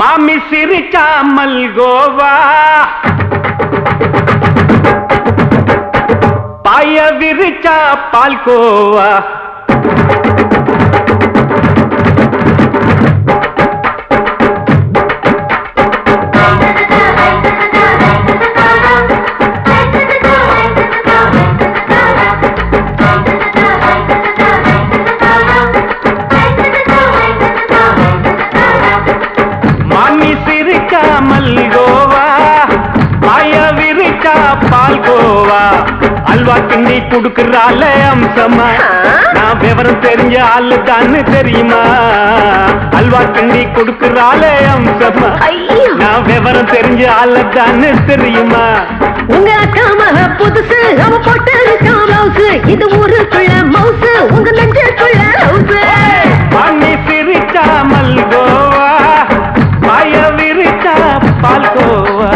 மாமி சிரிச்சா மல்கோவா பாய விரிச்சா பால்கோவா அல்வா கிண்டி குடுக்கறால அம்சமா நான் விவரம் தெரிஞ்ச ஆளு தான்னு தெரியுமா அல்வா கிண்டி குடுக்கறால அம்சமா நான் விவரம் தெரிஞ்ச ஆளு தான்னு தெரியுமா உங்க அக்கா மக புதுசு அவ போட்டு ப்ளவுஸ் இது ஊருக்குள்ள மவுசு உங்க நெஞ்சுக்குள்ள ஹவுஸ் பண்ணி சிரிச்சா மல்கோவா பாய விரிச்சா பால்கோவா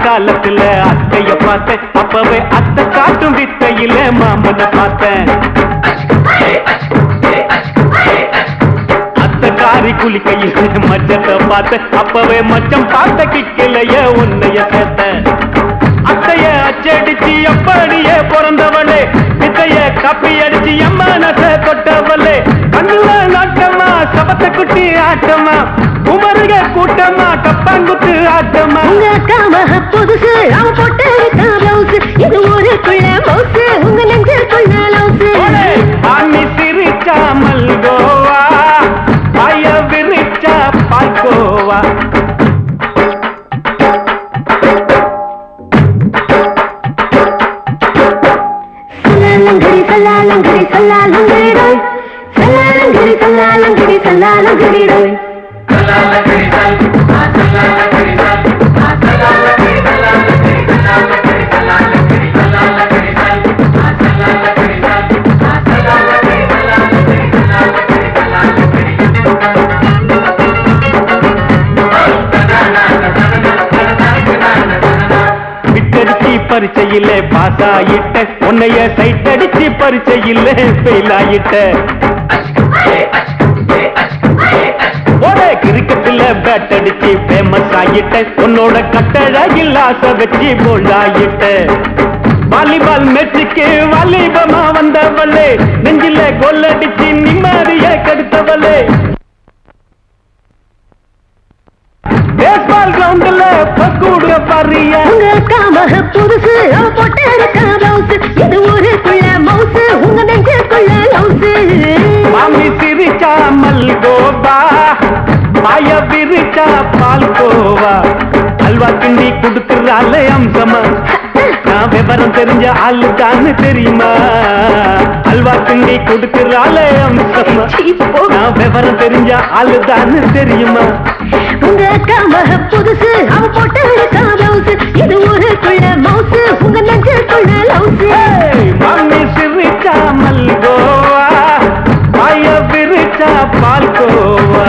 காலத்துல அத்தைய பார்த்தேன் அப்பவே அத்தை காட்டும் வித்தையில மாமனை பார்த்தேன் அத்தை காரி குளிக்கையில மச்சத்தை பார்த்தேன் அப்பவே மச்சம் பார்த்த கிக்கலைய உன்னைய சேர்த்த அத்தைய அச்சடிச்சு அப்படியே பிறந்தவளே வித்தைய காப்பி அடிச்சு எம்மனச தொட்டவளே கண்ணுல நாட்டமா சபத்தை குட்டி ஆட்டமா உமருக கூட்டமா கப்பாங்குத்து ஆட்டமா உங்க அக்கா மக புதுசு அவ போட்டு ப்ளவுஸ் இது ஊருக்குள்ள மவுசு உங்க நெஞ்சுக்குள்ள லவுஸ் ஆமி சிரிச்சா மல்கோவா பாய விரிச்சா பால்கோவா சல்லாலங்கடி சல்லாலங்கடி சல்லாலங்கடி சல்லாலங்கடி சல்லாலங்கடி பரிச்சையில பாஸ் ஆயிட்ட உன்னைய சைட் அடிச்சு பரிச்சையில ஃபெயில் ஆயிட்ட ஒரே கிரிக்கெட்ல பேட் அடிச்சு ஃபேமஸ் ஆயிட்ட உன்னோட கட்டழகில் ஆசை வச்சு போல்ட் ஆயிட்ட வாலிபால் மேட்சுக்கு வாலிபமா வந்தவளே நெஞ்சில கோல் அடிச்சு நிம்மதிய கெடுத்தவளே பேஸ்பால் கிரவுண்ட்ல பக்கூடுக பாரியா உங்க அக்கா மக புதுசு அவ போட்டு ப்ளவுஸ் இது ஊருக்குள்ள மவுசு உங்க நெஞ்சுக்குள்ள லவுஸ் மாமி சிரிச்சா மல்கோவா பாய விரிச்சா பால்கோவா அல்வா கிண்டி குடுக்கறால அம்சமா நான் விவரம் தெரிஞ்ச ஆளு தான்னு தெரியுமா அல்வா கிண்டி குடுக்கறால அம்சமா நான் விவரம் தெரிஞ்ச ஆளு தான்னு தெரியுமா உங்க அக்கா மக புதுசு அவ போட்டு ப்ளவுஸ் இது ஊருக்குள்ள மவுசு உங்க நெஞ்சுக்குள்ள லவுஸ் மாமி சிரிச்சா மல்கோவா பாய விரிச்சா பால்கோவா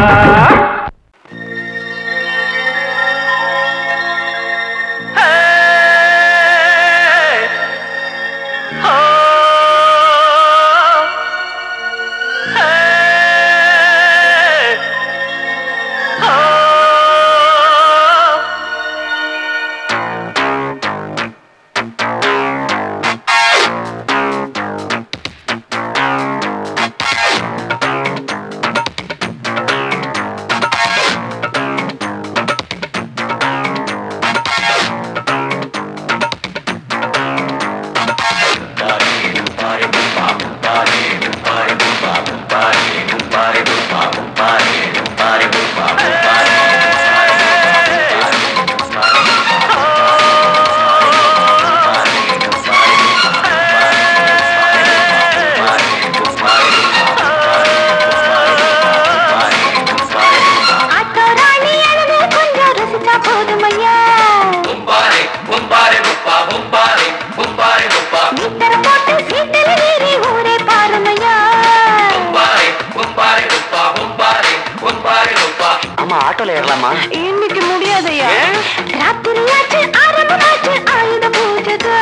ஆட்டோல ஏறலாமா? இன்னைக்கு முடியாதையா? ராத்திரியாச்சு ஆரம்பமாச்சு ஆயுத பூஜைதா.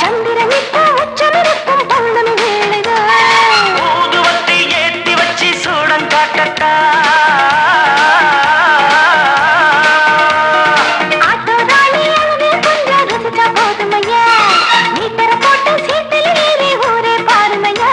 சந்திரன் இப்போ உச்சமிருக்கும் பௌர்ணமி வேளைதா. ஊதுவத்தி ஏத்தி வச்சு சூடம் காட்டட்டா. ஆட்டோ ராணி அழுது கொஞ்சம் ரசிச்சா போதுமையா. மீட்டர போட்டு சீட்டில் ஏறி ஊரே பாருமையா.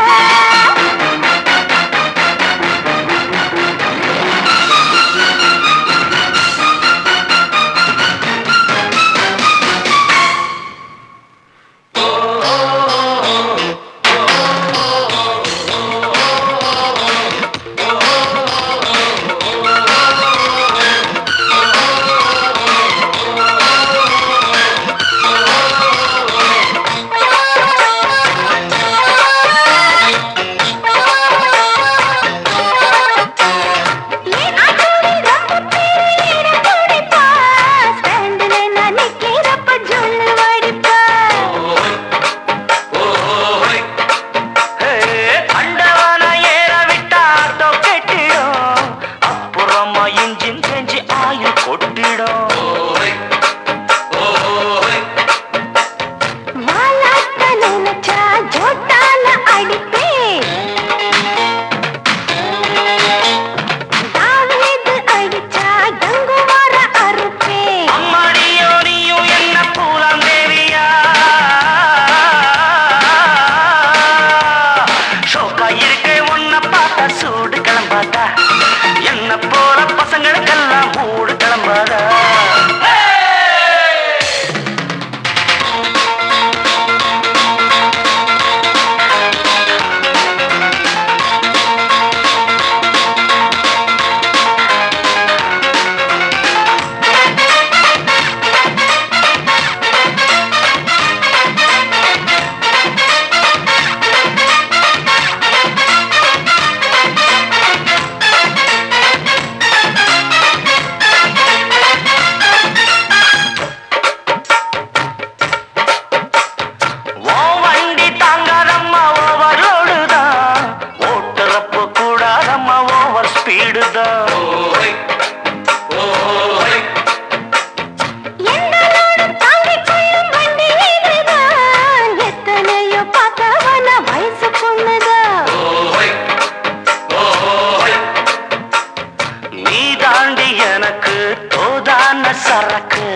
சரக்கு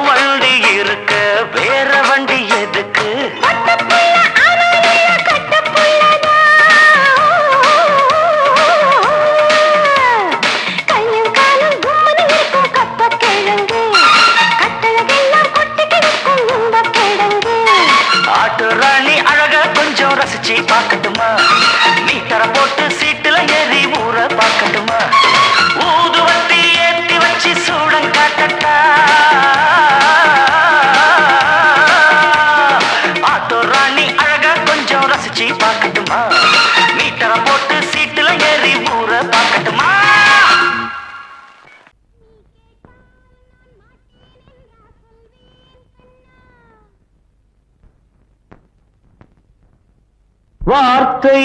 வண்டி இருக்க வேற வண்டி எதுக்கு? ஆட்டு ராணி அழக கொஞ்சம் ரசிச்சு பார்க்கட்டுமா? மீட்டரை போட்டு சீட்டுல ஏறி ஊற பார்க்கட்டுமா? ஊதுவத்தி ஏத்தி வச்சு சூடம் காட்டட்டா. ஆட்டோ ராணி அழக கொஞ்சம் ரசிச்சு பார்க்கட்டுமா? மீட்டரை போட்டு சீட்டுல ஏறி ஊற பார்க்கட்டுமா? வார்த்தை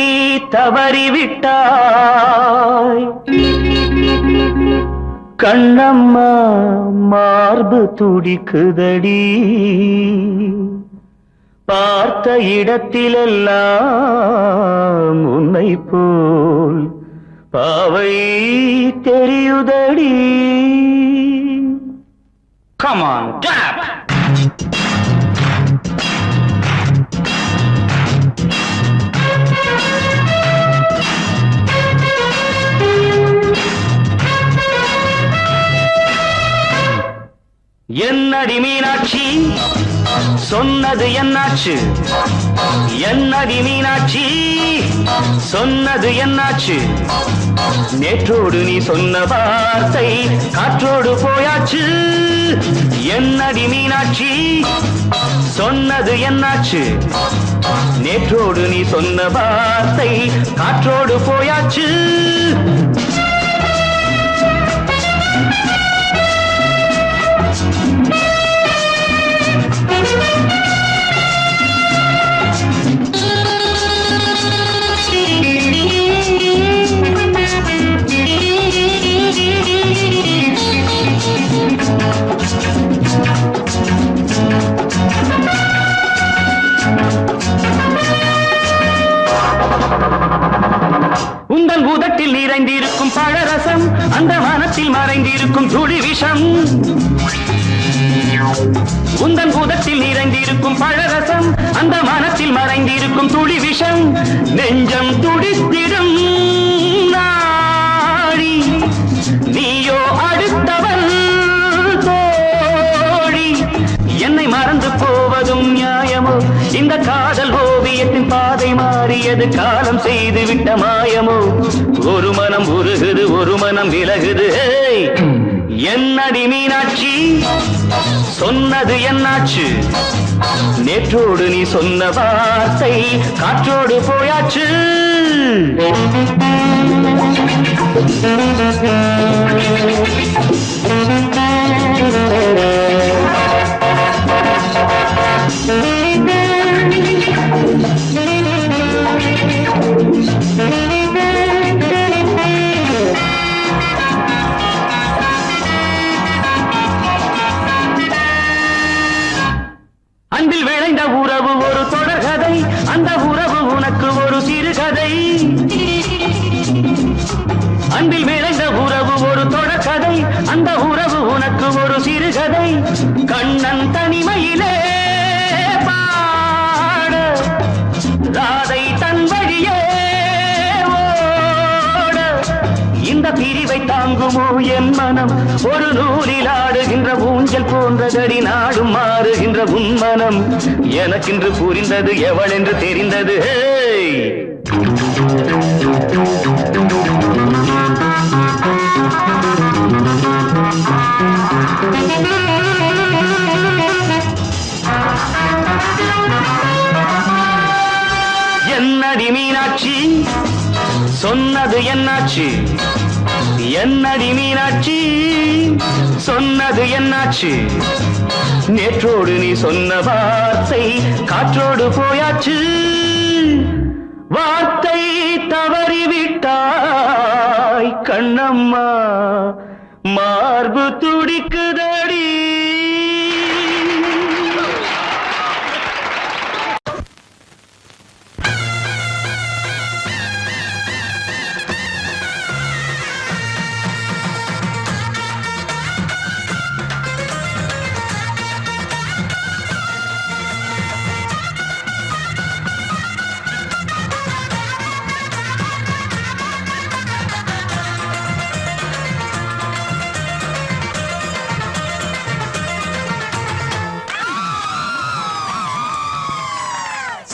தவறிவிட்டாய் கண்ணம்மா, மார்பு துடிக்குதடி. பார்த்த இடத்திலெல்லாம் உன்னை போல் பாவை தெரியுதடி. Come on, clap! என்னடி மீனாட்சி சொன்னது என்னாச்சு? என்னடி மீனாட்சி சொன்னது என்னாச்சு? நேற்றோடு நீ சொன்ன வார்த்தை காற்றோடு போயாச்சு. என்னடி மீனாட்சி சொன்னது என்னாச்சு? நேற்றோடு நீ சொன்ன வார்த்தை காற்றோடு போயாச்சு. உந்தன் பூதத்தில் நிறைந்திருக்கும் பழரசம் அந்த வானத்தில் மறைந்திருக்கும் துளி விஷம் உந்தன் பூதத்தில் நிறைந்திருக்கும் பழரசம் அந்த வானத்தில் மறைந்திருக்கும் துளி விஷம் நெஞ்சம் துடித்திடும் நாடி நீயோ அடுத்தவன் தோழி என்னை மறந்து போவதும் நியாயமோ இந்த காதல் ஓவியத்தின் பாதை மாறியது காலம் செய்து விட்ட மாயமோ ஒரு மனம் உருகுது ஒரு மனம் விலகுது என்னடி மீனாட்சி சொன்னது என்னாச்சு நேற்றோடு நீ சொன்ன வார்த்தை காற்றோடு போயாச்சு அன்பில் விளைந்த உறவு ஒரு தொடர்கதை அந்த உறவு உனக்கு ஒரு சிறுகதை அன்பில் விளைந்த உறவு ஒரு தொடர்கதை அந்த உறவு உனக்கு ஒரு சிறுகதை கண்ணன் தனிமையிலே பாட ராதை தன் வழியே ஓட இந்த பிரிவை தாங்குமோ என் மனம் ஒரு நூலில் ஆடுகின்ற ஊஞ்சல் போன்றதடி நாடும் மாறுகின்ற உன்மனம் எனக்கென்று புரிந்தது எவள் என்று தெரிந்தது என்னடி மீனாட்சி சொன்னது என்னாச்சு என்னடி மீனாட்சி சொன்னது என்னாச்சு நேற்றோடு நீ சொன்ன வார்த்தை காற்றோடு போயாச்சு வார்த்தை தவறிவிட்டாய் கண்ணம்மா மார்பு துடிக்குதடி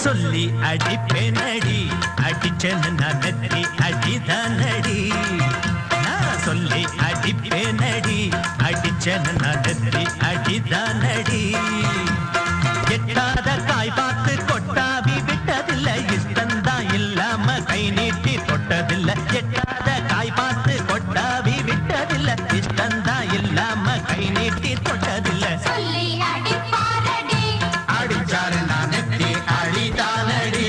சொல்லி அடிப்பேனடி அடிச்சேன்னு நான் நெத்தி அடிதானடி நான் சொல்லி அடிப்பேனடி அடிச்சேன்னு நான் நெத்தி அடிதானடி எட்டாத காய் பார்த்து கொட்டாவி விட்டதில்லை இஷ்டந்தான் இல்லாம கை நீட்டி தொட்டதில்லை எட்டாத காய் பார்த்து கொட்டாவி விட்டதில்லை இஷ்டந்தான் இல்லாம கை நீட்டி தொட்டதில்லை அடிச்சாரு நான் நெத்தி அடிதானடி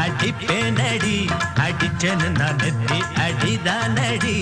அடிப்பேனடி அடிச்சேன்னு நான் நெத்தி அடிதானடி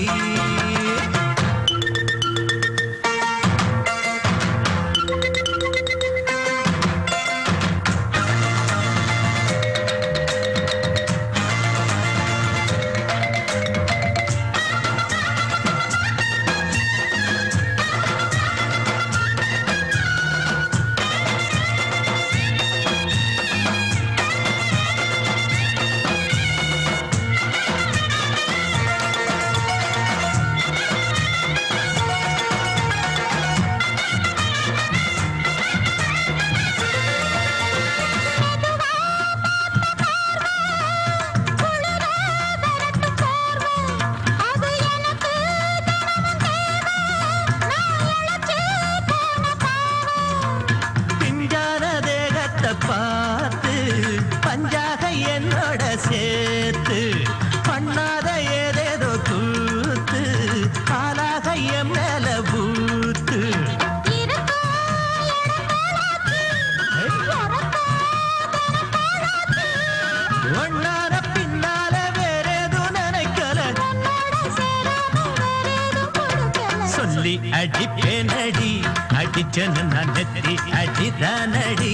அடிச்சேன்னு நான் நெத்தி அடிதானடி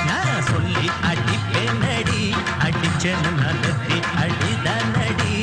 நான் சொல்லி அடிப்பேனடி அடிச்சேன்னு நான் நெத்தி அடிதானடி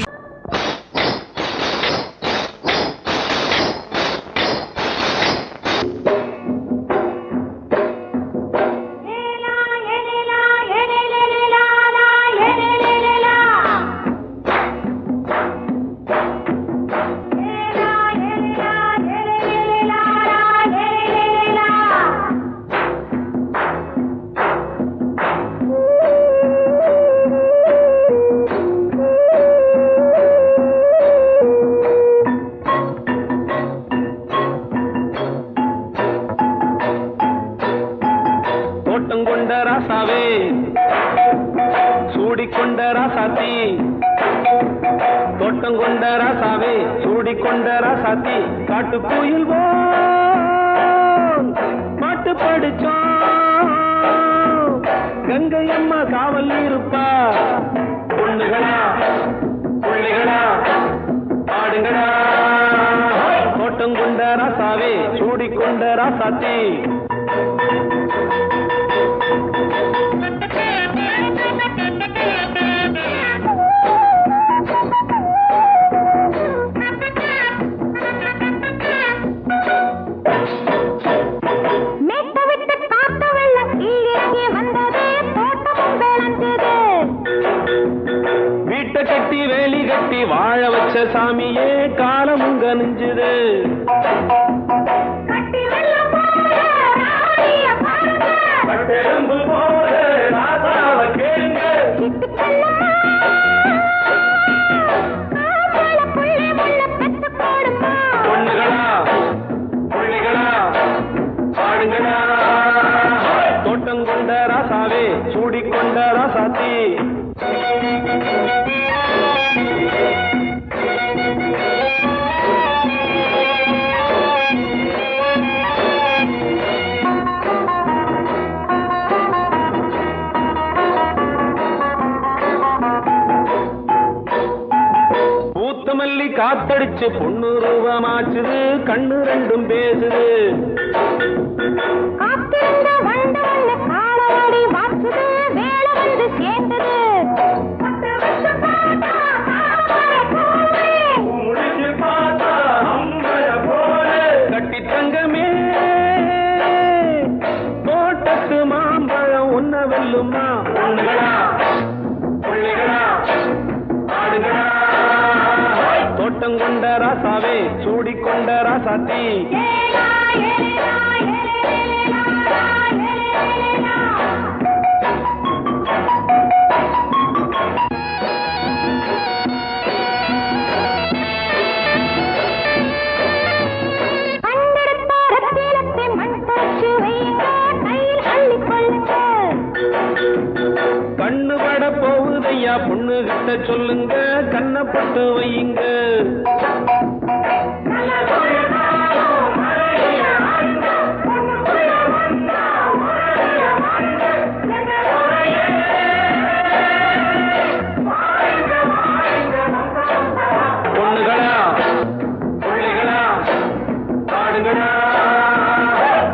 தோட்டங்கொண்ட ராசாவே சூடிக்கொண்ட ராசாத்தி தோட்டங்கொண்ட ராசாவே சூடிக்கொண்ட ராசாத்தி காட்டுக்குயில் பாட்டு படிச்சோம் கங்கை அம்மா காவல் இருப்பா பொண்ணுகளா பிள்ளைகளா ஆடுங்களா தோட்டங்கொண்ட ராசாவே சூடிக்கொண்ட ராசாத்தி வீட்டை கட்டி வேலி கட்டி வாழ வச்ச சாமியே காலமும் கனிஞ்சுது பொண்ணுகளா பிள்ளைகளா ஆடுங்களா தோட்டங்கொண்ட ராசாவே சூடிக்கொண்ட ராசாத்தி பூத்தமல்லி காத்தடிச்சு பொண்ணு ரூபமாச்சுது கண்ணு ரெண்டும் பேசுது கட்டி தங்கமே தோட்டத்து மாம்பழம் உன்ன வெல்லுமா பொண்ணுகளா பிள்ளைகளா ஆடுகளா தோட்டங்கொண்ட ராசாவே சூடிக்கொண்ட ராசாத்தி கண்ணு பட போகுதையா பொண்ணு கிட்ட சொல்லுங்க கண்ணப்பட்டு வையுங்க பொண்ணுகளா பிள்ளைகளா ஆடுங்களா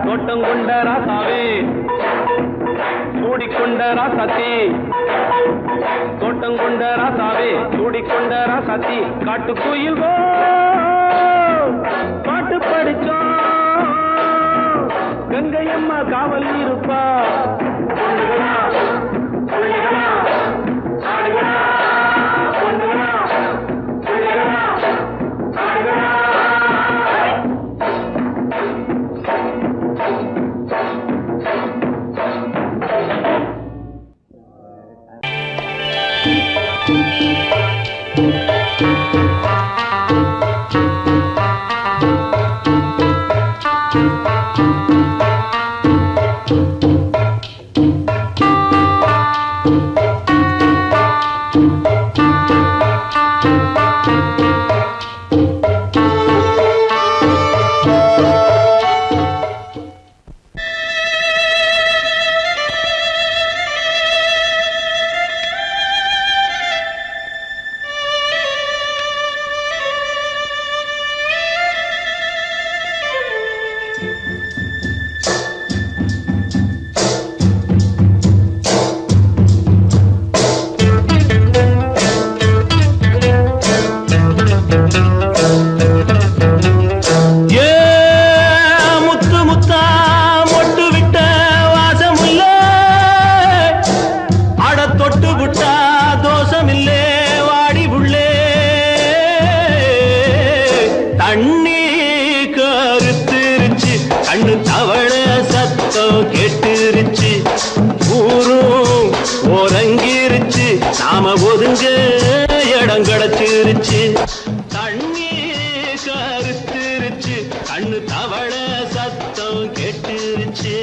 தோட்டங்கொண்ட ராசாவே சூடிக்கொண்ட ராசாத்தி தோட்டங்கொண்ட ராசாவே சூடிக்கொண்ட ராசாத்தி காட்டுக்குயில் பாட்டு படிச்சோம் கங்கை அம்மா காவல் இருப்பா பொண்ணுகளா பிள்ளைகளா ஆடுகளா பொண்ணுகளா பிள்ளைகளா ஆடுகளா சத்தம் கேட்டுருச்சு ஊரும் ஓரங்கிருச்சு நாம ஒதுங்க இடம் கிடைச்சிருச்சு தண்ணி கருத்துருச்சு கண்ணு தவள சத்தம் கேட்டுருச்சு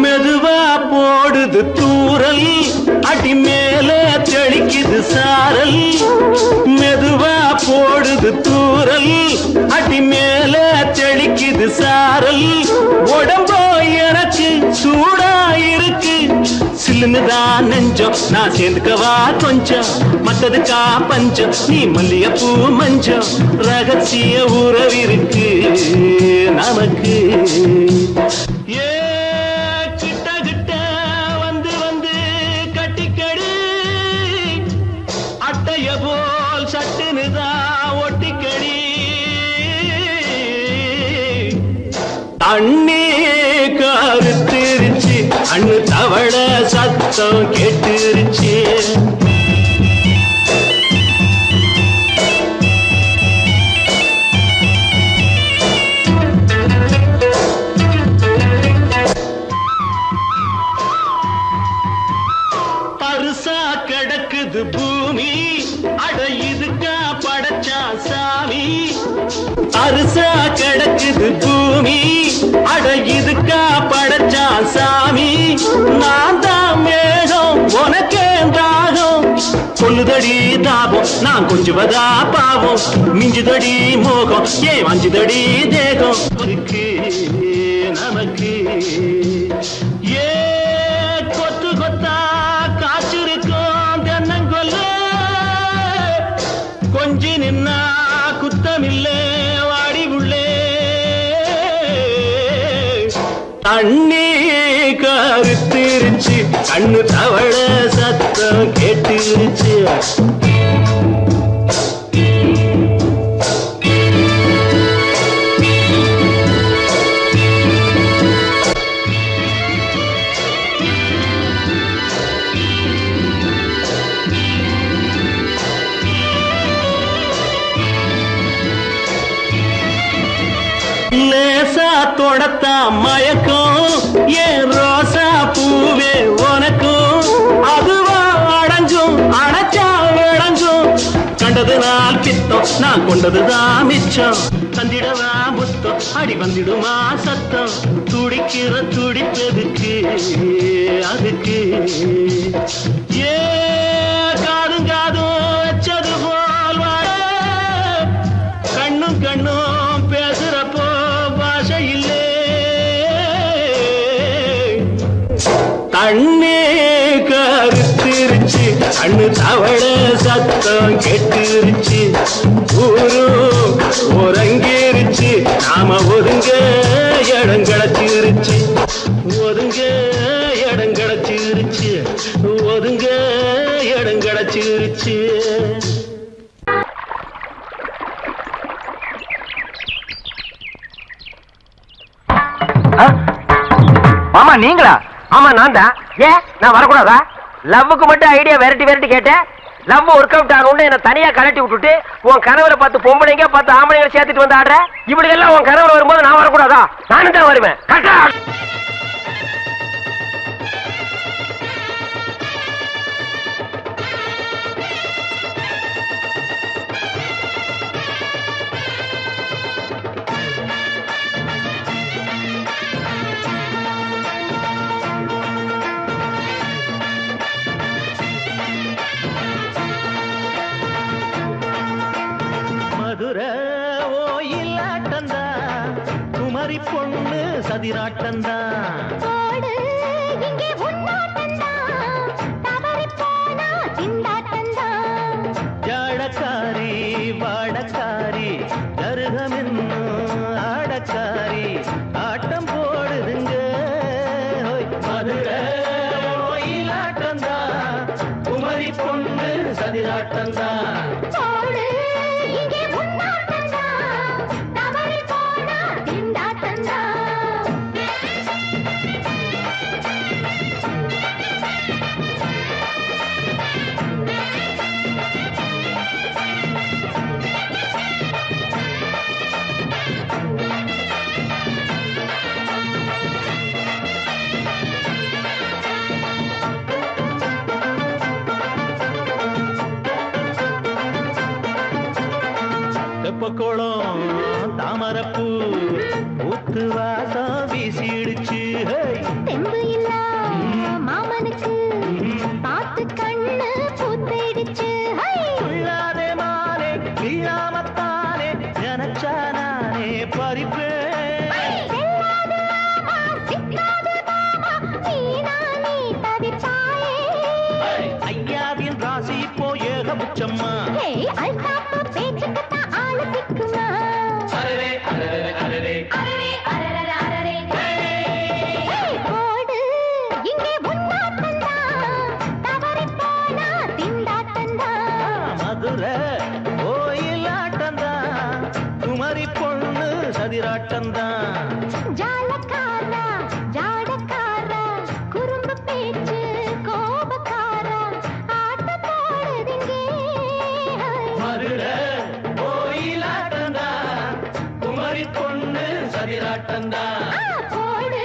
மெதுவா போடுது தூரல் அடி மேல தெளிக்குது சாரல் மெதுவா போடுது தூரல் அடி மேல தெளிக்குது சாரல் உடம்போ எனக்கு சூடா இருக்கு சில்லுன்னுதான் நெஞ்சம் நான் சேர்ந்துக்கவா கொஞ்சம் மத்ததுக்கா பஞ்சம் நீ மல்லிகைப்பூ மஞ்சம் ரகசிய உறவிருக்கு நமக்கு ஏ போல் சட்டுனுதான் ஒட்டிக்கடி தண்ணி கருத்திருச்சு அண்ணு தவள சத்தம் கேட்டுருச்சு பருசா கிடக்குது பூமி அட இதுக்கா படைச்சா சாமி அரிசா கிடக்குது பூமி அட இதுக்கா படைச்சா சாமி நான் தான் மேகம் உனக்கே தாகம் சொல்லுதடி தாபம் நான் கொஞ்சுவதா பாவம் மிஞ்சுதடி மோகம் ஏன் வஞ்சுதடி தேகம் நமக்கு ஏ கொத்து கொத்தா காய்ச்சிருக்கும் தென்னங்கொல்ல கொஞ்சி நின்னா குத்தமில்லே வாடி உள்ளே தண்ணி கருத்திருச்சு கண்ணு தவள சத்தம் கேட்டுருச்சு லேசா தொடத்தா மயக்கும் ஏன் ரோசா பூவே உனக்கும் அதுவா அடைஞ்சும் அடைச்சா விளைஞ்சும் கண்டது நாள் பித்தம் நான் கொண்டதுதான் மிச்சம் தந்திடவா புத்தம் அடி வந்திடுமா சத்தம் துடிக்கிற துடிப்பதுக்கு அதுக்கு ஏ காதும் காதும் வச்சது போல் வாழ கண்ணும் கண்ணும் பேசுறப்போ பாஷை இல்லே தண்ணி கருத்திருச்சு கண்ணு தவள சத்தம் கேட்டுருச்சு ஊரும் ஒரங்கிருச்சு நாம ஒதுங்க இடம் கிடைச்சிருச்சு ஒதுங்க இடம் கிடைச்சிருச்சு ஒதுங்க இடம் கிடைச்சிருச்சு மாமா நீங்களா? ஆமா நான் தான். ஏன் நான் வரக்கூடாதா? லவ்வுக்கு மட்டும் ஐடியா வெரைட்டி வெரைட்டி கேட்டேன். லவ் ஒர்க் அவுட் ஆகணும்னு என்ன தனியா கலட்டி விட்டுட்டு உன் கனவுல பார்த்து பொம்பளைங்க பார்த்து ஆம்பளைங்க சேர்த்துட்டு வந்து ஆடுற. இப்படி எல்லாம் உன் கனவுல வரும்போது நான் வரக்கூடாதா? நானும் தான் வருவேன். கரெக்டா? குமரி பொண்ணு சதிராட்டந்தா ஜாடக்காரி வாடக்காரி கருகமென்னு ஆடக்காரி ஆட்டம் போடுதுங்க மதுரை ஓயிலாட்டந்தா குமரி பொண்ணு சதிராட்டந்தா இங்கே முன்னாட்டந்தா தவறி நானே பறிப்பேன். ஐயாவின் ராசி இப்போ ஏகபட்சம்மா. மதுரை கோயிலாட்டம்தான், குமரி பொண்ணு சதிராட்டம்தான். ஜாலக்காரா ஜாடக்காரா குறும்பு பேச்சு கோபக்காரா ஆட்ட போடுதிங்கே மதுரை கோயிலாட்டம்தான், குமரி பொண்ணு சதிராட்டம்தான். போடு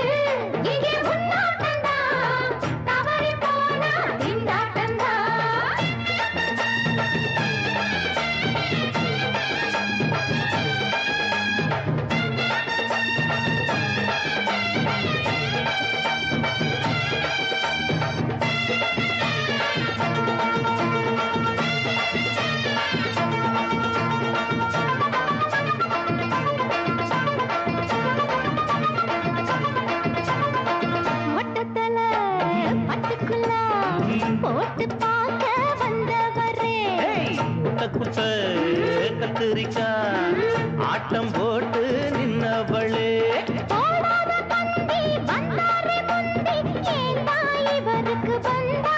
இங்கே உன்னாட்டந்தா தவறி போனா திண்டாட்டந்தா மொட்டத்தல பட்டுக்குள்ள போட்டு பார்க்க வந்தவரே குட்ட கத்திரிக்கா ஆட்டம் போட்டு நின்னவளே. போடாத பந்தி வந்தாரே முந்தி ஏண்டா இவருக்கு வந்தா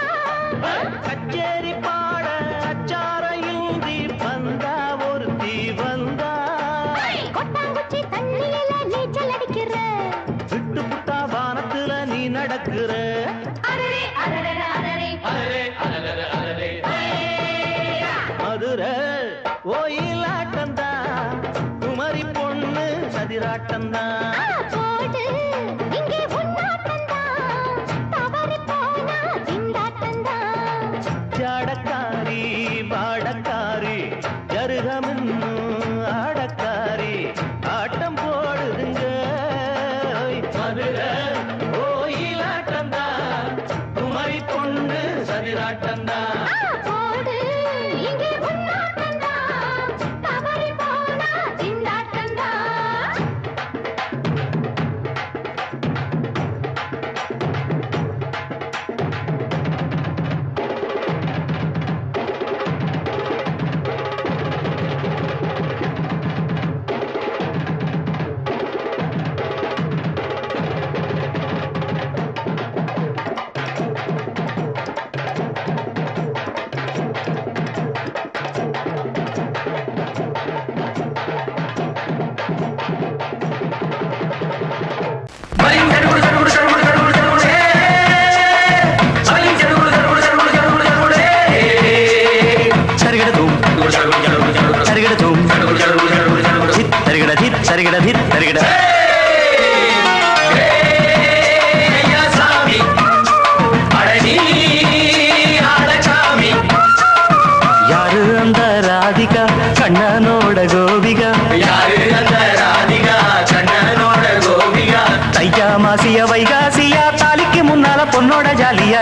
கச்சேரி பாட அச்சார இந்தி வந்தா ஒருத்தி வந்தா. கொட்டாங்குச்சி தண்ணியில நீச்சல் அடிக்கிற விட்டு புட்டா வானத்துல நீ நடக்கிற. அரரே அரரே அரரே மதுரை கோயிலாட்டம்தான், குமரி பொண்ணு சதிராட்டம்தான். போடு இங்கே உன்னாட்டந்தா தவறி போனா திண்டாட்டந்தா ஜாடக்காரி பாடக்காரி ஜருகமின்னு ஆடக்காரி ஆட்டம் போடுதுங்க. மதுரை கோயிலாட்டம்தான், குமரி பொண்ணு சதிராட்டம்தான். போடு இங்கே உன்னாட்டந்தா தவறி போனா திண்டாட்டந்தா யாரு அந்த ராதிகா கண்ணனோட கோபிகா? தையா மாசிய வைகாசியா தாலிக்கு முன்னால பொண்ணோட ஜாலியா.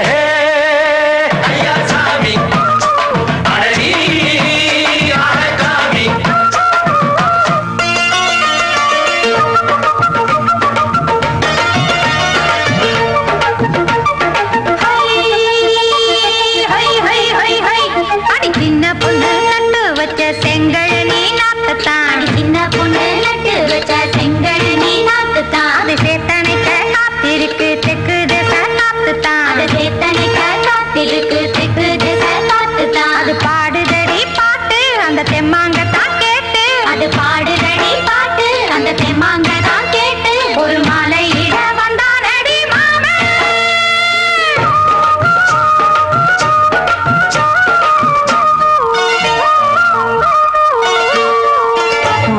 அடி சின்ன பொண்ணு நட்டு வச்ச செங்கழ நீ நாட்டுத்தான் சின்ன பொண்ணு நட்டு வச்ச செங்கழ நீ நாட்டுத்தான் அது சேத்தனைக்க காத்திருக்கு தெற்கு திச காத்துத்தான் அது சேத்தனைக்க காத்திருக்கு தெற்கு திச காத்துத்தான் அது பாடுதடி பாட்டு அந்த தெம்மாங்கத்தான் கேட்டு அது பாடுதடி பாட்டு அந்த தெம்மாங்கத்தான் கேட்டு ஒரு மாலை இட வந்தானடி மாமே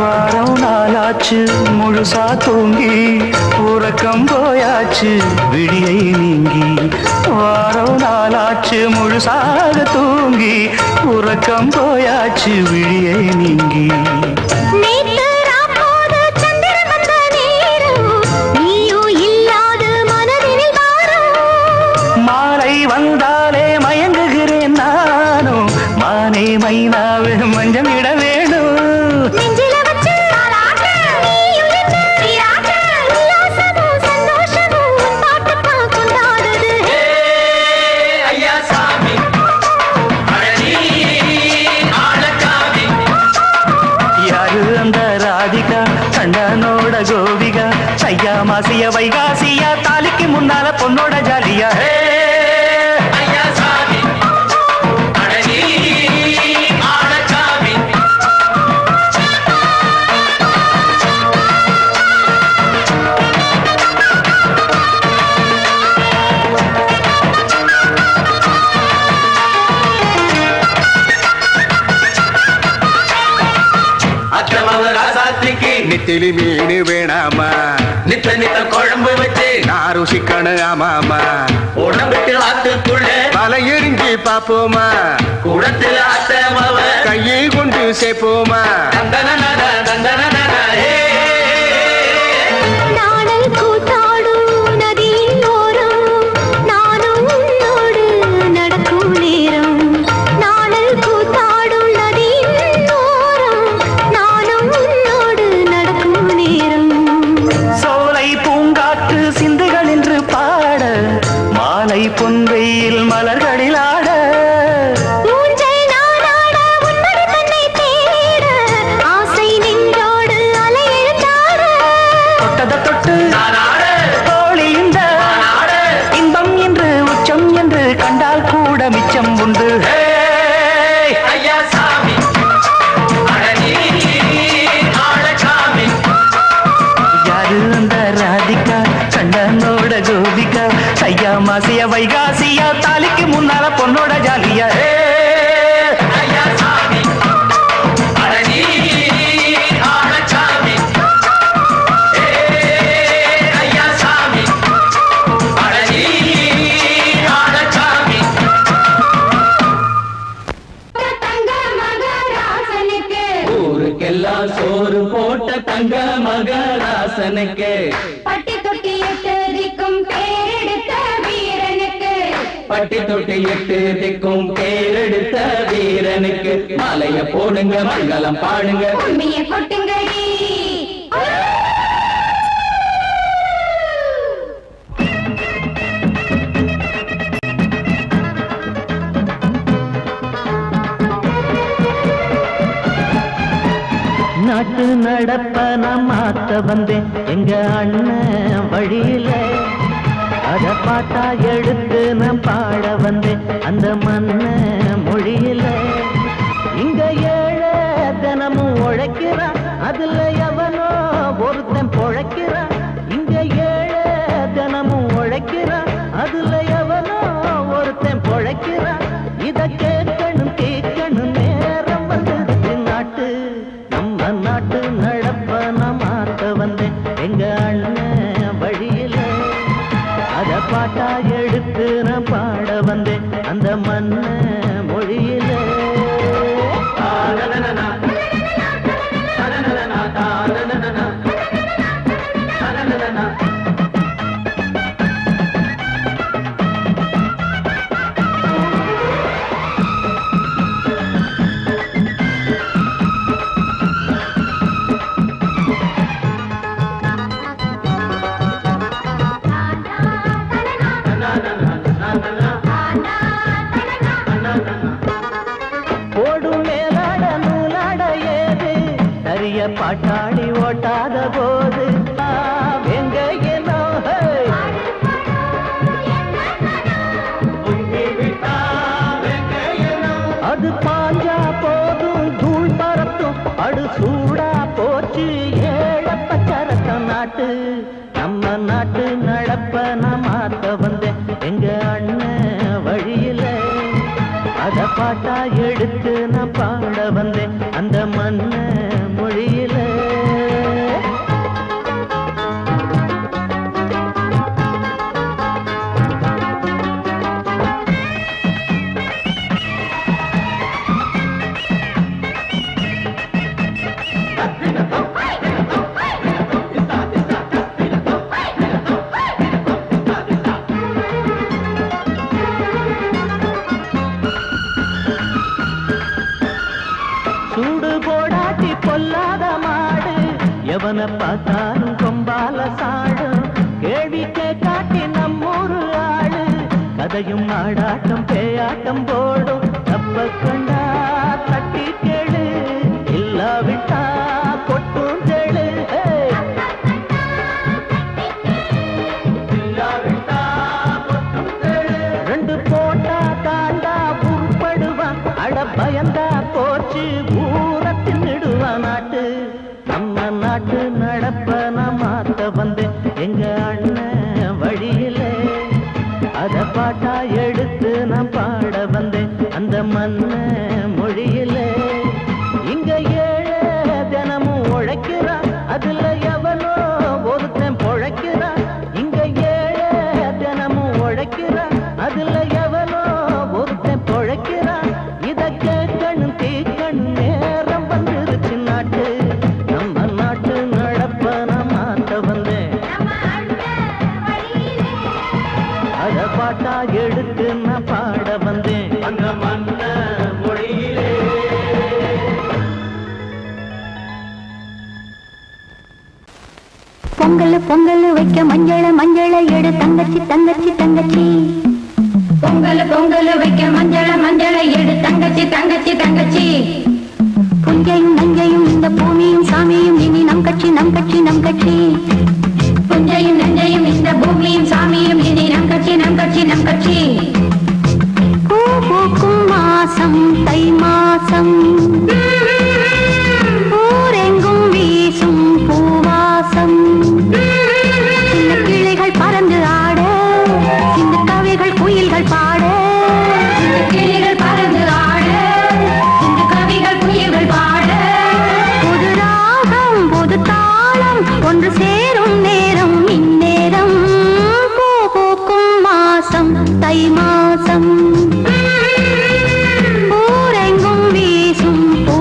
வாரம் நாளாச்சு முழுசா தூங்கி உறக்கம் போயாச்சு விடியை நீங்கி. வாரம் நாளாச்சு முழுசாக தூங்கி உறக்கம் போயாச்சு விடியை நீங்கி. நேத்து ராப்போது சந்திரன் வந்த நேரம் நீயும் இல்லாத மனதினில் வாரம் மாலை வந்தாலே மயங்குகிறேன் நானும் மானே மைனாவே மஞ்சம் இட வேணும். நெஞ்சில வச்சு தாலாட்டு நீ கண்ணனோட கோபிகா சையா மாசிய வைகாசியா தாலிக்கு முன்னால பொண்ணோட ஜாலியா ஐயா சாமி அடனி ஆடச்சாமி நெத்திலி மீன் வேணாமா நித்த நித்த குழம்பு வச்சு நான் ருசிக்கணும் ஆமாமா உடம்புக்கு ஆத்துக்குள்ள பல எரிஞ்சு பாப்போமா குடத்துல ஆத்தமாவ கையை கொண்டு சேர்ப்போமா தந்தன தந்தன நாடல் கூத்தாடும் நதியின் ஓரம் நானும் உன்னோடு நடக்கும் நேரம் நாடல் கூத்தாடும் நதியின் ஓரம் நானும் உன்னோடு நடக்கும் நேரம் சோலை பூங்காற்று சிந்துகள் என்று பாட மாலை பொன்வெயில் மலர்களில் ஆட ஊஞ்சல் நானாட உன்மடி தன்னை தேட ஆசை நெஞ்சோடு அலையெழுந்தாட தொட்டத தொட்டு தோழி இந்த இன்பம் என்று உச்சம் என்று கண்டால் கூட மிச்சம் உண்டு ஐயா சாமி யாரு அந்த ராதிகா கண்ணனோட கோபிகா சையா மாசிய வைகாசியா தாலிக்கு முன்னால பொண்ணோட ஜாலியா ஐயா சாமி அடனி ஆடச்சாமி ஐயா சாமி அடனி ஆடச்சாமி தங்க மகராசனுக்கு ஊருக்கெல்லாம் சோறு போட்ட தங்க மகராசனுக்கு பட்டி தொட்டி எட்டதிக்கும் பேரெடுத்த வீரனுக்கு பட்டி தொட்டி எட்டு திக்கும் பேரெடுத்த வீரனுக்கு மாலைய போடுங்க மங்களம் பாடுங்க உண்மையை கொட்டுங்கடி நாட்டு நடப்ப நான் மாத்த வந்தேன் எங்க அண்ணன் வழியில அத பாட்டா எடுத்து நான் பாட வந்தேன் அந்த மண்ண மொழியில இங்க ஏழை தினமும் உழைக்கிறான் அதுல எவனோ ஒருத்தன் பொழைக்கிறான் இங்க ஏழை தினமும் உழைக்கிறான் அதுல எவனோ ஒருத்தன் பொழைக்கிறான் இத கேட்கணும் கேட்கணும் நேரம் வந்துடுச்சு நாட்டு நம்ம நாட்டு நடப்ப நான் மாத்த வந்தேன் எங்க அண்ணன் வழியில அத பாட்டா எடுத்து நான் பாட வந்தேன் அந்த மண்ண மொழியில ஓடும் மேலாட நூலாட ஏது சரிய பாட்டாடி ஓட்டாத போது எங்க ஏனோ அது பாஞ்சா போதும் தூள் பறத்தும் அடு சூடா போச்சு ஏழப்பச்சரத்த நாட்டு நம்ம நாட்டு நடப்ப நான் மாத்த வந்தேன் எங்க அண்ணன் வழியில அத பாட்டா எடுத்து நான் பாட வந்தேன் அந்த மண்ண மொழியில சூடு போடாட்டி பொல்லாத மாடு எவனை பார்த்தாலும் கொம்பால சாடும் கேள்விக்கே காட்டி நம்மூரு ஆளு கதையும் ஆடாட்டம் பேயாட்டம் போடும் தப்ப கண்டா தட்டி கேளு இல்லாவிட்டா கொட்டும் கேளு மன்ன மொழியில இங்க ஏழை தினமும் உழைக்கிறா அதுல எவனோ ஒருத்தன் பொழைக்கிறா இங்க ஏழை தினமும் உழைக்கிறா அதுல எவனோ ஒருத்தன் பொழைக்கிறா இத கேட்கணும் தீக்கணும் நேரம் வந்துருச்சு நாட்டு நம்ம நாட்டு நடப்ப நான் மாத்த வந்தேன் அத பாட்டா எடுத்து நான் பாட வந்தேன் அந்த மன்ன மொழியிலே பொங்கல் பொங்கல் வைக்க மஞ்சள எடு தங்கச்சி தங்கச்சி தங்கச்சி பொங்கல் பொங்கல் வைக்க மஞ்சள எடு தங்கச்சி தங்கச்சி தங்கச்சி புஞ்சையும் நஞ்சையும் இந்த பூமியும் சாமியும் இனி நம் கட்சி நம் கட்சி நம் கட்சி புஞ்சையும் நஞ்சையும் இந்த பூமியும் சாமியும் இனி நம் கட்சி நம் கட்சி நம் கட்சி பூ பூக்கும் மாசம் தை மாசம் ஊரெங்கும் வீசும் பூவாசம் சின்ன கிளிகள் பறந்து ஆட சின்ன கவிகள் குயில்கள் பாட சின்ன கிளிகள் பறந்து ஆட சின்ன கவிகள் குயில்கள் பாட புது ராகம் புது தாளம் ஒன்று சேரும் நேரம் இந்நேரம் பூ பூக்கும் மாசம் தை மாசம் ஊரெங்கும் வீசும் பூ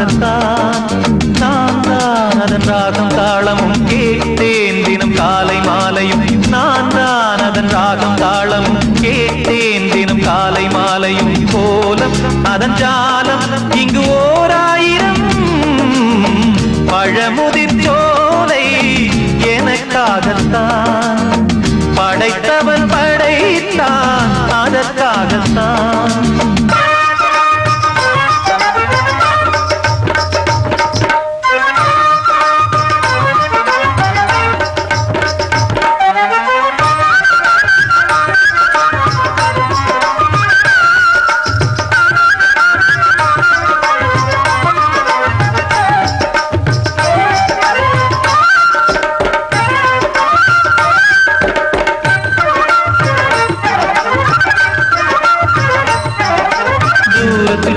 எனக்காகத்தான் நான் தான் அதன் ராகம் தாளமும் கேட்டேன் தினம் காலை மாலையும் நான் தான் அதன் ராகம் தாளமும் கேட்டேன் தினம் காலை மாலையும் கோலம் அதன் ஜாலம் இங்கு ஓராயிரம் பழமுதிர் சோலை எனக்காகத்தான் படைத்தவன் படைத்தான் அதற்காகத்தான்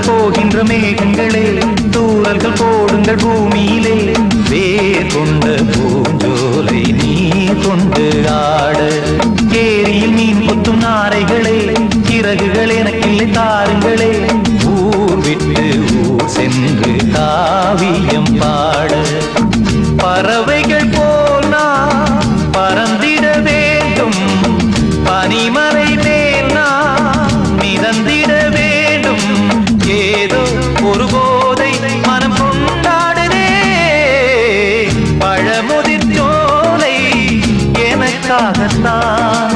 போகின்ற மேகங்களே தூரல்கள் போடுங்கள் பூமியிலே வேர் கொண்ட பூஞ்சோலை நீ கொண்டு ஆட ஏரியில் மீன் கொத்தும் நாரைகளே இறகுகள் எனக்கில்லை தாருங்களே ஊர் விட்டு ஊர் சென்று காவியம் பாட பறவைகள் போல் நான் பறந்திட வேண்டும் பனிமலை மேல் நான் மிதந்திட வேண்டும் ஏதோ ஒரு போதை மனம் கொண்டாடுதே பழமுதிர் சோலை எனக்காகத்தான்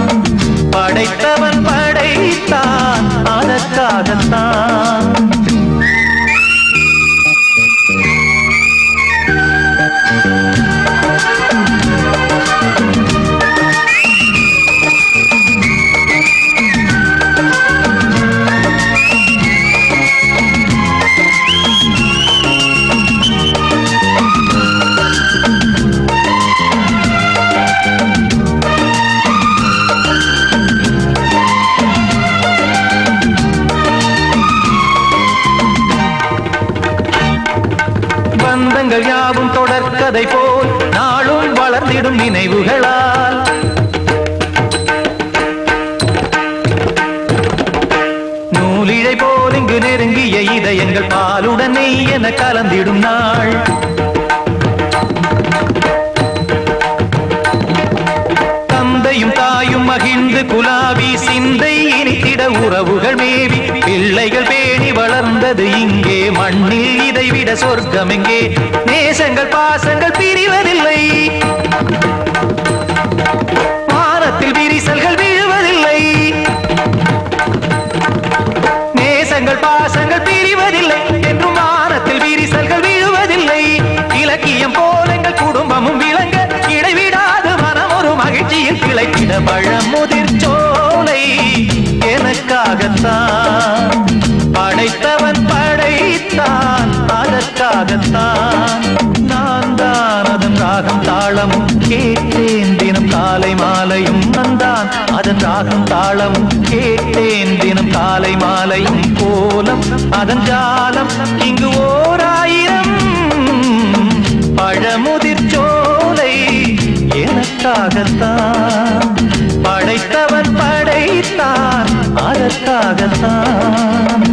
படைத்தவன் படைத்தான் அதற்காகத்தான் பந்தங்கள் யாவும் தொடர்கதை போல் நாளும் வளர்ந்திடும் நினைவுகளால் நூலிழை போல் இங்கு நெருங்கிய இதயங்கள் பாலுடன் நெய் என கலந்திடும் நாள் தந்தையும் தாயும் மகிழ்ந்து குலாவி சிந்தை இனித்திட உறவுகள் மேவி பிள்ளைகள் பேணி வளர்ந்தது இங்கே மண்ணில் இதைவிட சொர்க்கம் எங்கே நேசங்கள் பாசங்கள் பிரிவதில்லை வானத்தில் விரிசல்கள் விழுவதில்லை நேசங்கள் பாசங்கள் பிரிவதில்லை என்றும் வானத்தில் விரிசல்கள் விழுவதில்லை இலக்கியம் போல எங்கள் குடும்பமும் விளங்க இடைவிடாது மனம் ஒரு மகிழ்ச்சியில் கிளைத்திட பழமுதிர் சோலை எனக்காகத்தான் படைத்தவன் படைத்தான் அதற்காகத்தான் நான் தான் அதன் ராகம் தாளமும் கேட்டேன் தினம் காலை மாலையும் நந்தான் அதன் ராகம் தாளமும் கேட்டேன் தினம் காலை மாலையும் கோலம் அதன் ஜாலம் இங்கு ஓராயிரம் பழமுதிர் சோலை எனக்காகத்தான் படைத்தவன் படைத்தான் அதற்காகத்தான்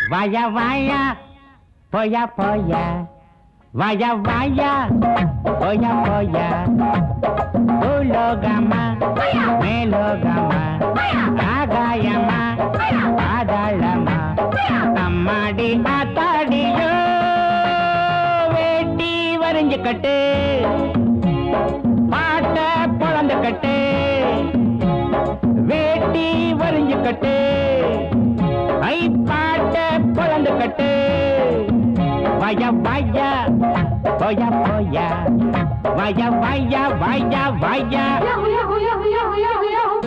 Vaya, vaya, polla, polla. Vaya, vaya, polla, polla. Ulogama, melogama. Agayama, adalama. Ammadi, atadiyo. Veti, varinju katte. Paata, polandu katte. Veti, varinju katte. I paata, polandu katte. vaya, vaya, voya, voya, vaya, vaya, vaya, vaya. Yahoo, yahoo, yahoo, yahoo, yahoo, yahoo.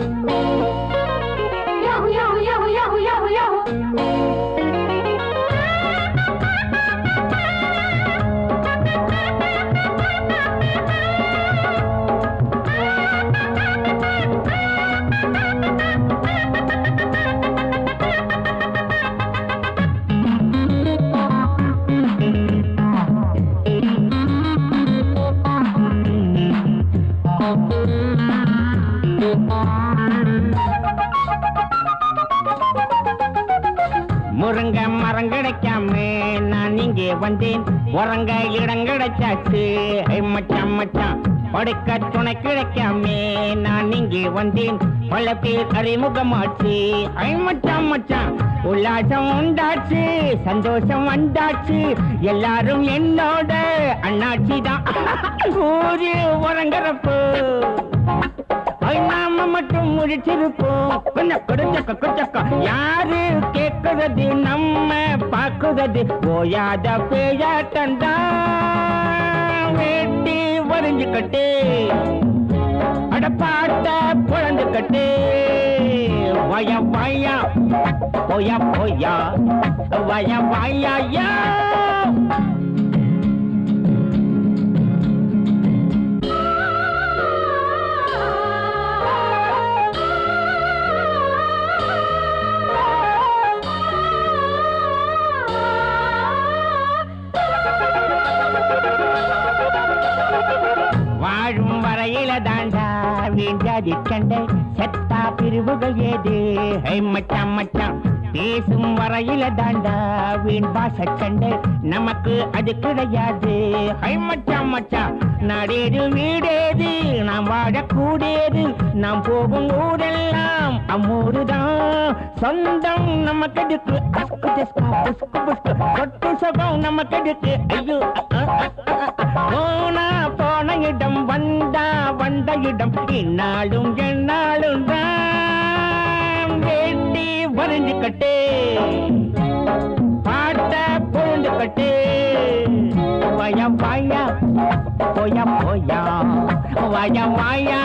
Yahoo, yahoo, yahoo, yahoo, yahoo, yahoo. முருங்க மரம் கிடைக்காம நான் இங்கே வந்தேன் உறங்க இடம் கிடைச்சாச்சு மச்சான் மச்சான் படுக்க துணை கிடைக்காம நான் இங்கே வந்தேன் பல பேர் அறிமுகமாச்சு மச்சான் மச்சான் உல்லாசம் உண்டாச்சு சந்தோஷம் வந்தாச்சு எல்லாரும் என்னோட அண்ணாச்சி தான் ஊரு உறங்குறப்போ நாம மட்டும் முடிச்சிருப்போம் கொஞ்சம் கொடுச்சக்க கொச்சக்க யாரு கேட்கிறது நம்ம பாக்குறது ஓயாத பேயாட்டண்டா வேட்டி வரைஞ்சுக்கட்டு அடப்பாட்ட பொழந்துக்கட்டு வய வயா போயா போயா வய வயா வாழும் வரையில தாண்டா வீண்டாதி சண்டை செத்தா பிரிவுகள் ஏது மச்சான் மச்சான் பேசும் வரையில தாண்டா வீண் பாச சண்டை நமக்கு அது கிடையாது மச்சான் மச்சான் நாடேது வீடேது நாம் வாழக்கூடியது நாம் போகும் ஊரெல்லாம் அம்மூருதான் சொந்தம் நமக்கு எடுக்கு சொட்டு சுகம் நமக்கு எடுக்கு ஐயோ போனா போன இடம் வந்தா வந்த இடம் இந்நாளும் எந்நாளும் தான் வேட்டி வரைஞ்சுக்கட்டு பாட்ட பொழுந்துக்கட்டு வய வயா போயா போயா வய வயா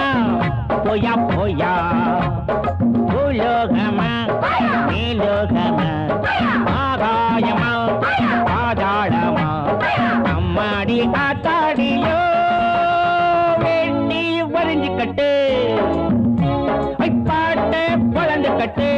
போயா போயா பூலோகமா மேலோகமா ஆகாயமா பாதாளமா அம்மாடி ஆத்தாடியோ வேட்டி வரைஞ்சுக்கட்டு பாட்ட பொழந்துக்கட்டு